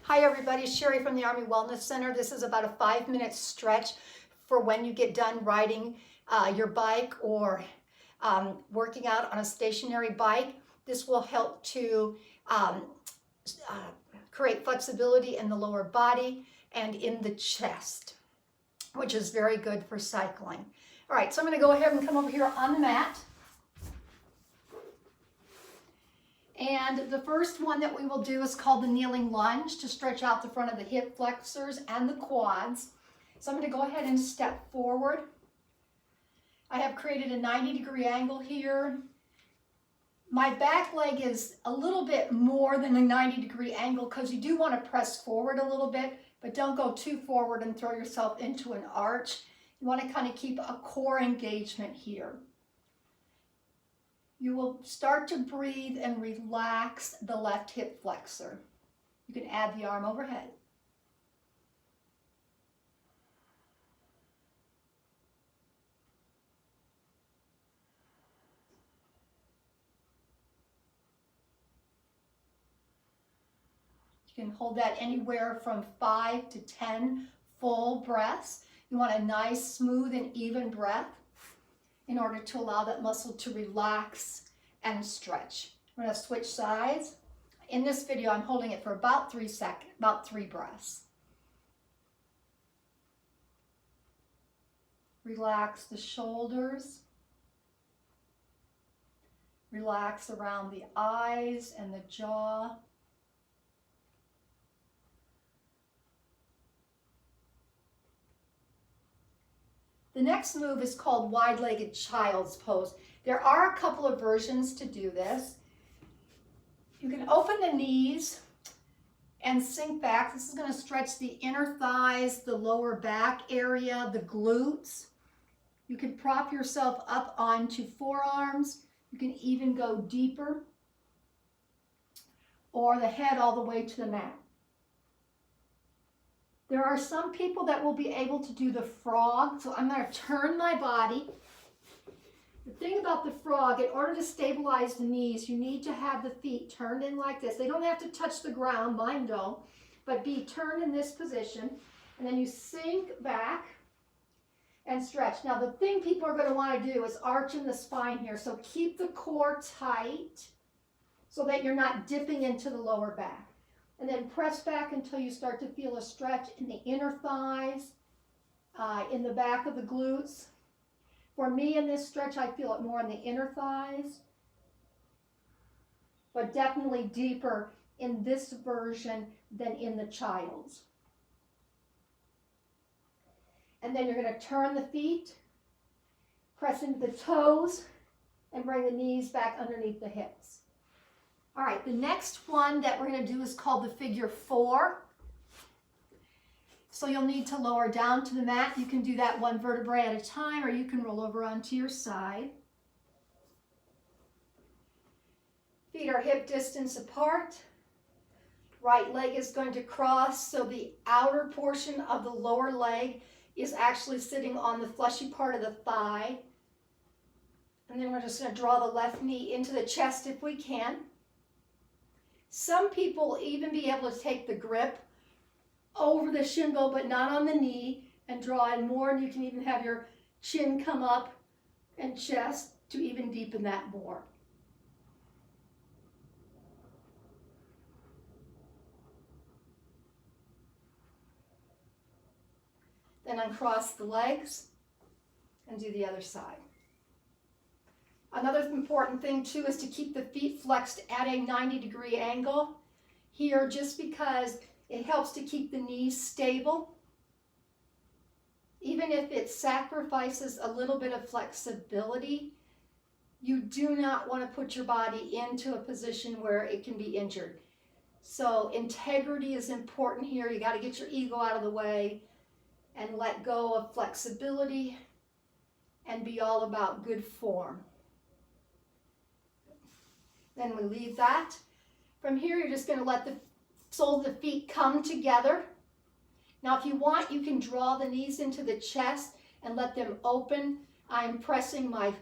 Hi everybody, Sherry from the Army Wellness Center. This is about a 5-minute stretch for when you get done riding your bike or working out on a stationary bike. This will help to create flexibility in the lower body and in the chest, which is very good for cycling. All right, so I'm going to go ahead and come over here on the mat. And the first one that we will do is called the kneeling lunge to stretch out the front of the hip flexors and the quads. So I'm going to go ahead and step forward. I have created a 90-degree angle here. My back leg is a little bit more than a 90-degree angle because you do want to press forward a little bit, but don't go too forward and throw yourself into an arch. You want to kind of keep a core engagement here. You will start to breathe and relax the left hip flexor. You can add the arm overhead. You can hold that anywhere from 5 to 10 full breaths. You want a nice, smooth, and even breath in order to allow that muscle to relax and stretch. We're going to switch sides. In this video, I'm holding it for about 3 breaths. Relax the shoulders. Relax around the eyes and the jaw. The next move is called wide-legged child's pose. There are a couple of versions to do this. You can open the knees and sink back. This is going to stretch the inner thighs, the lower back area, the glutes. You can prop yourself up onto forearms. You can even go deeper, or the head all the way to the mat. There are some people that will be able to do the frog, so I'm going to turn my body. The thing about the frog, in order to stabilize the knees, you need to have the feet turned in like this. They don't have to touch the ground, mine don't, but be turned in this position, and then you sink back and stretch. Now the thing people are going to want to do is arch in the spine here, so keep the core tight so that you're not dipping into the lower back. And then press back until you start to feel a stretch in the inner thighs, in the back of the glutes. For me in this stretch, I feel it more in the inner thighs, but definitely deeper in this version than in the child's. And then you're going to turn the feet, press into the toes, and bring the knees back underneath the hips. All right, the next one that we're going to do is called the figure 4. So you'll need to lower down to the mat. You can do that one vertebrae at a time, or you can roll over onto your side. Feet are hip distance apart. Right leg is going to cross, so the outer portion of the lower leg is actually sitting on the fleshy part of the thigh. And then we're just going to draw the left knee into the chest if we can. Some people will even be able to take the grip over the shin bone, but not on the knee, and draw in more, and you can even have your chin come up and chest to even deepen that more. Then uncross the legs and do the other side. Another important thing too is to keep the feet flexed at a 90-degree angle here, just because it helps to keep the knees stable. Even if it sacrifices a little bit of flexibility, you do not want to put your body into a position where it can be injured. So integrity is important here. You got to get your ego out of the way and let go of flexibility and be all about good form. Then we leave that. From here, you're just going to let the soles of the feet come together. Now, if you want, you can draw the knees into the chest and let them open. I'm pressing my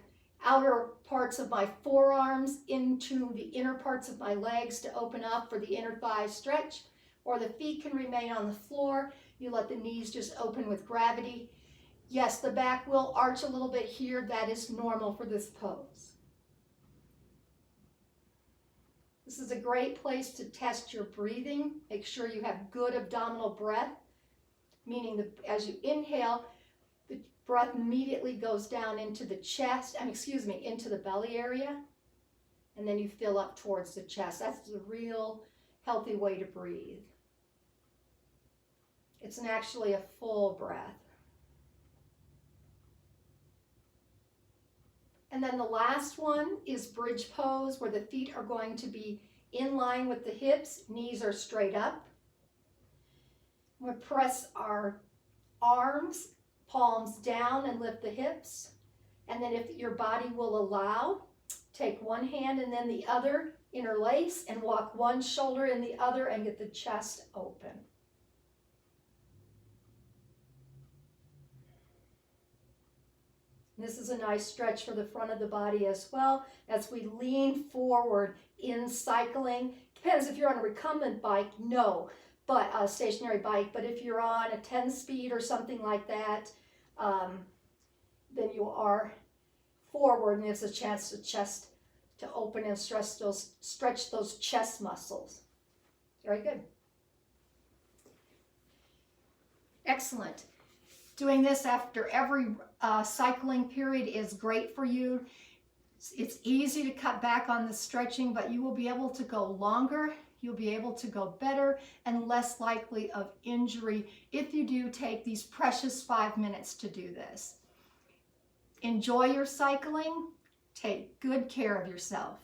outer parts of my forearms into the inner parts of my legs to open up for the inner thigh stretch. or the feet can remain on the floor. You let the knees just open with gravity. Yes, the back will arch a little bit here. That is normal for this pose. This is a great place to test your breathing. Make sure you have good abdominal breath, meaning that as you inhale, the breath immediately goes down into the chest, into the belly area, and then you fill up towards the chest. That's the real healthy way to breathe. It's actually a full breath. And then the last one is bridge pose, where the feet are going to be in line with the hips, knees are straight up. We'll press our arms, palms down, and lift the hips. And then if your body will allow, take one hand and then the other, interlace, and walk one shoulder in the other and get the chest open. This is a nice stretch for the front of the body as well as we lean forward in cycling. Depends if you're on a recumbent bike, no, but a stationary bike. But if you're on a 10-speed or something like that, then you are forward, and it's a chance to chest to open and stretch those chest muscles. Very good. Excellent. Doing this after every cycling period is great for you. It's easy to cut back on the stretching, but you will be able to go longer, you'll be able to go better, and less likely of injury if you do take these precious 5 minutes to do this. Enjoy your cycling. Take good care of yourself.